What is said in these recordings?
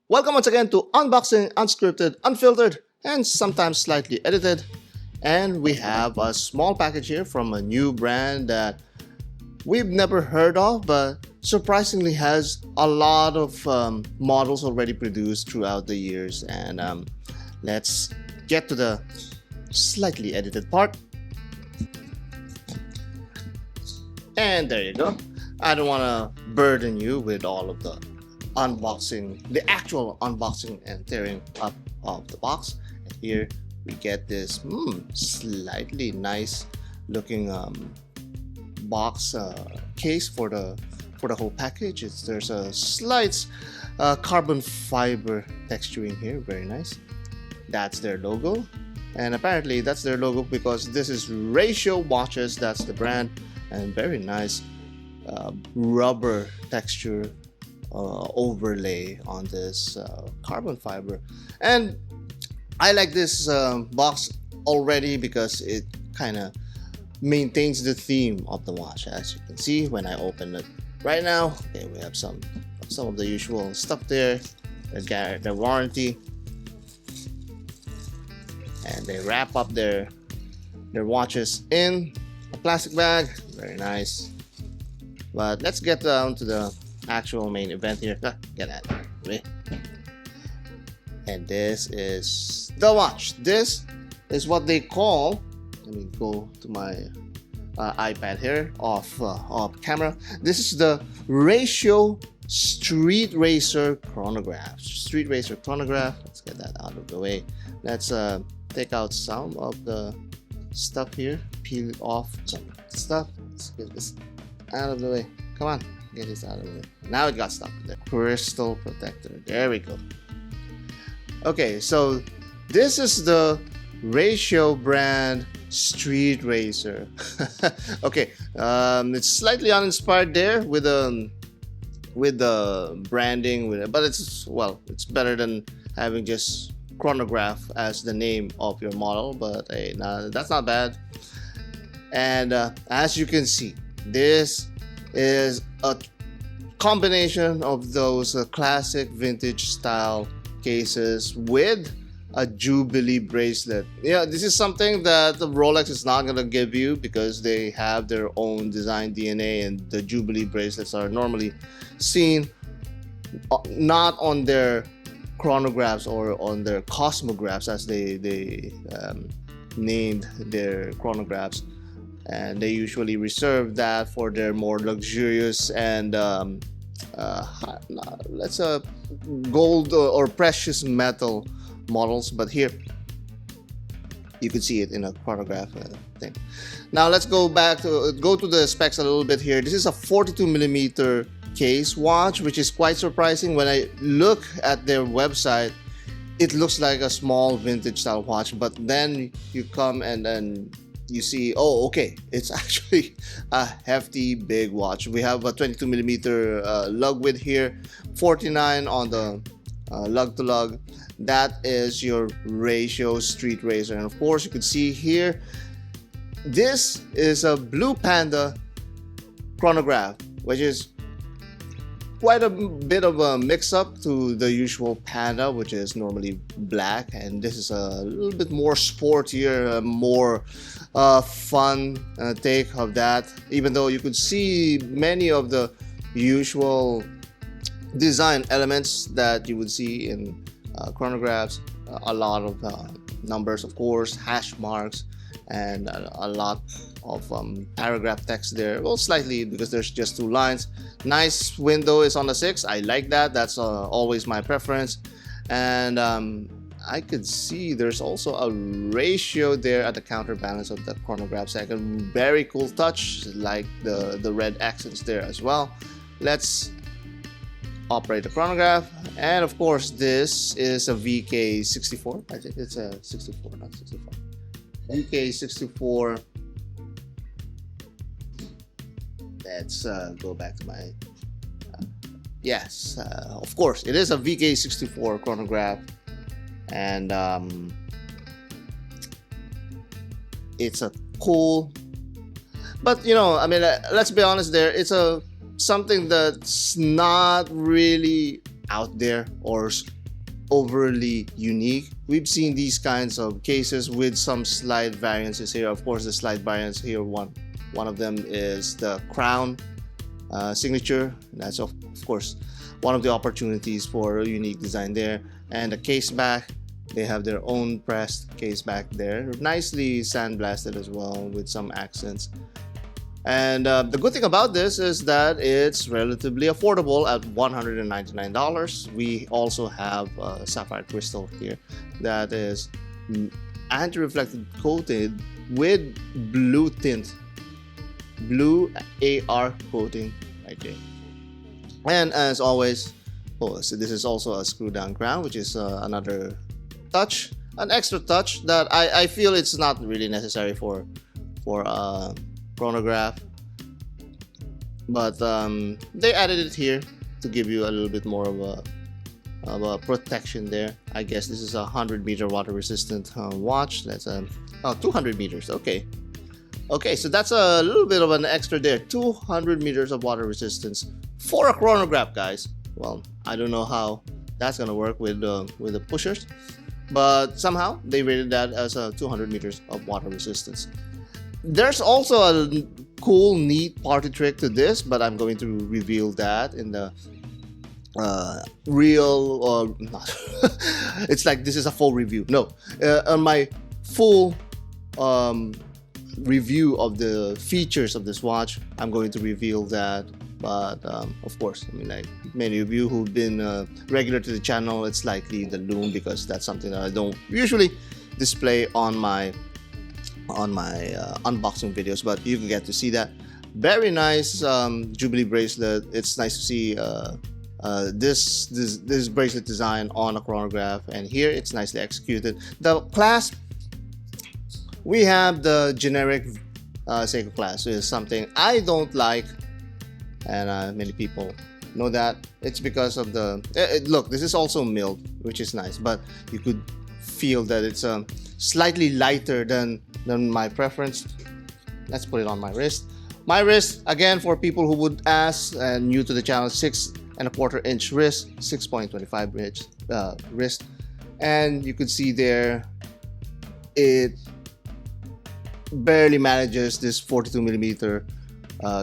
Welcome once again to Unboxing Unscripted, Unfiltered, and sometimes slightly edited. And we have a small package here from a new brand that we've never heard of, but surprisingly has a lot of models already produced throughout the years. And let's get to the slightly edited part. And there you go. I don't want to burden you with all of the unboxing, the actual unboxing and tearing up of the box. And here we get this slightly nice looking box case for the whole package. There's a slight carbon fiber texturing here, very nice. That's their logo, and apparently that's their logo because this is Ratio Watches. That's the brand, and very nice rubber texture overlay on this carbon fiber. And I like this box already because it kind of maintains the theme of the watch, as you can see when I open it right now. Okay, we have some of the usual stuff there, the warranty, and they wrap up their watches in a plastic bag. Very nice. But let's get down to the actual main event here. Get at it. And this is the watch. This is what they call, let me go to my iPad here off camera. This is the Ratio Street Racer Chronograph. Street Racer Chronograph. Let's get that out of the way. Let's take out some of the stuff here. Peel off some stuff. Let's get this out of the way. Come on, get this out of the way. Now it got stuck there. Crystal protector. There we go. Okay, so this is the Ratio brand Street Racer. Okay, it's slightly uninspired there with the branding, but it's better than having just Chronograph as the name of your model. But hey, that's not bad. And as you can see, this is a combination of those classic vintage style cases with a Jubilee bracelet. Yeah, this is something that the Rolex is not going to give you because they have their own design DNA, and the Jubilee bracelets are normally seen not on their chronographs or on their cosmographs, as they named their chronographs. And they usually reserve that for their more luxurious and gold or precious metal models. But here you can see it in a chronograph thing. Now let's go to the specs a little bit here. This is a 42mm case watch, which is quite surprising. When I look at their website, it looks like a small vintage style watch, but then you come and then you see, oh, okay, it's actually a hefty big watch. We have a 22mm lug width here, 49 on the lug to lug. That is your Ratio Street Racer. And of course, you can see here, this is a Blue Panda chronograph, which is quite a bit of a mix-up to the usual Panda, which is normally black, and this is a little bit more sportier, more fun take of that. Even though you could see many of the usual design elements that you would see in chronographs, a lot of numbers, of course, hash marks, and a lot of paragraph text there. Well, slightly, because there's just two lines. Nice window is on the 6. I like that. That's always my preference. And I could see there's also a ratio there at the counterbalance of the chronograph second. Very cool touch, like the red accents there as well. Let's operate the chronograph. And of course, this is a VK64. I think it's a 64, not 65. VK64. Let's go back to my yes, of course it is a VK64 chronograph, and it's a cool, but I mean, let's be honest there, it's a something that's not really out there or overly unique. We've seen these kinds of cases with some slight variances here. Of course, the slight variance here, one of them is the crown signature. That's of course one of the opportunities for a unique design there. And the case back, they have their own pressed case back there, nicely sandblasted as well with some accents. And the good thing about this is that it's relatively affordable at $199. We also have sapphire crystal here that is anti-reflective coated with blue tint, blue AR coating right here. And as always, so this is also a screw down crown, which is another touch, an extra touch that I feel it's not really necessary for Chronograph, but they added it here to give you a little bit more of a protection there. I guess this is a 100-meter water resistant watch. That's 200 meters. Okay, so that's a little bit of an extra there. 200 meters of water resistance for a chronograph, guys. Well, I don't know how that's gonna work with the pushers, but somehow they rated that as a 200 meters of water resistance. There's also a cool, neat party trick to this, but I'm going to reveal that in the real or not. It's like this is a full review. No, on my full review of the features of this watch, I'm going to reveal that. But of course, I mean, like many of you who've been regular to the channel, it's likely in the loom because that's something that I don't usually display on my unboxing videos, but you can get to see that. Very nice Jubilee bracelet. It's nice to see this bracelet design on a chronograph, and here it's nicely executed. The clasp, we have the generic Seiko clasp, which is something I don't like, and many people know that. It's because of the look. This is also milled, which is nice, but you could feel that it's slightly lighter than my preference. Let's put it on my wrist. My wrist, again, for people who would ask and new to the channel, 6¼ inch wrist, 6.25 wrist, and you could see there it barely manages this 42 millimeter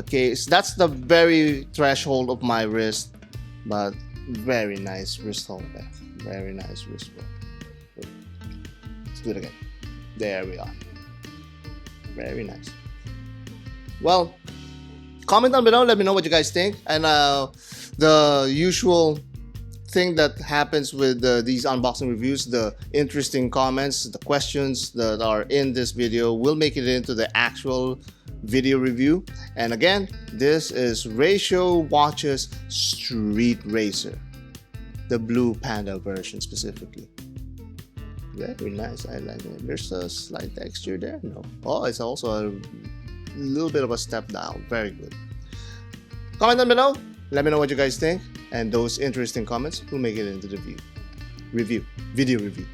case. That's the very threshold of my wrist, but very nice wrist hold there. Very nice wrist hold. Let's do it again. There we are. Very nice. Well, comment down below, let me know what you guys think. And the usual thing that happens with these unboxing reviews, the interesting comments, the questions that are in this video will make it into the actual video review. And again, this is Ratio Watches Street Racer, the blue panda version specifically. Very nice. I like it. There's a slight texture there. No. Oh, it's also a little bit of a step down. Very good. Comment down below. Let me know what you guys think. And those interesting comments will make it into the video review.